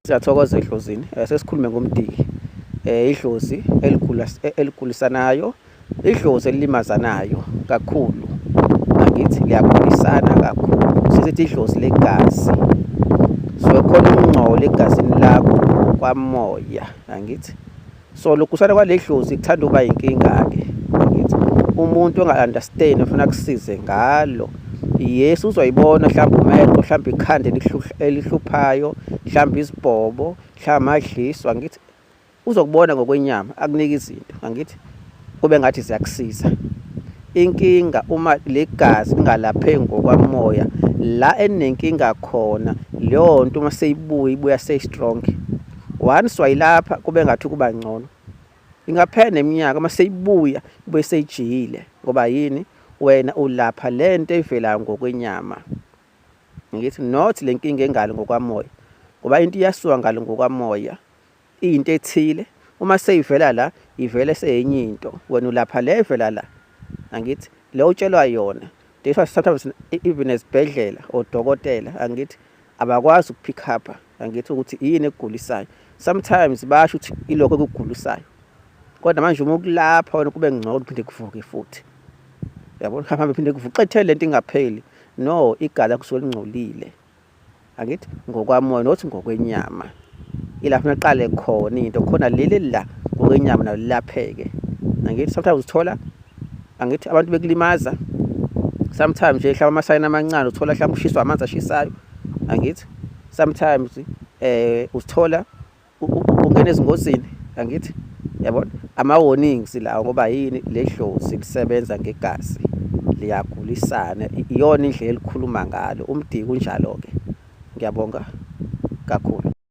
Siyathokoza Edlozini, sesikhulume ngomdiki. Idlozi eligulisanayo, idlozi elilimazanayo kakhulu. Angithi liyagulisana kakhulu. Sisithi idlozi legazi. So khona ukungcola egazini lakho kwamoya, angithi. So lokusana kwale dlozi kuthanda ukuba inkinga ke, angithi. Umuntu onga-understand ufuna kusize ngalo. Yesu uzoyibona mhlawumbe umehlo, mhlawumbe ikhanda elihluphayo, mhlawumbe isibhobo, mhlawumbe amadliso, angithi uzokubona ngokwenyama akunika izinto, angithi kube ngathi ziyakusiza. Inkinga uma legazi lingalapheki ngokwamoya, la enenkinga khona leyo nto uma seyibuya seyistrong. Once wayilapha kube ngathi kuba ngcono. Ingaphela neminyaka uma seyibuya kube seyijiyile ngoba yini? Wena ulapha lento evela ngokwenyama. Ngithi not lenkinga engalo ngokwamoya. Ngoba into iyasuka ngalo ngokwamoya. Into ethile uma seyivela la, ivele seyenye into. Wena ulapha le evela la. Angithi le utshelwa yona. That's why sometimes even esibhedlela odokotela angithi abakwazi ukupick up angithi ukuthi yini ekugulisayo. Sometimes basho ukuthi ilokho ekugulisayo. Kodwa manje uma ukulapha wena kube ngcono uphinde kuvuke futhi. Yabona hamba phinde kuvuqethele lento ingapheli. No, igazi akusuke lingcolile. Angithi ngokwamoya nothi ngokwenyama. Ilapha naqale khona into khona leli la ngokwenyama nalo lapheke. Angithi sometimes uthola angithi abantu bekulimaza. Sometimes nje mhlawumbe amasayini amancane uthola mhlawumbe ushiswa amanzi ashisayo. Angithi sometimes usithola ungena ezingozini angithi yabona ama warnings la ngoba yini le dlozi lisebenza ngegazi liyagulisana iyona indlela elikhuluma ngalo umdiki unjalo ke ngiyabonga kakhulu.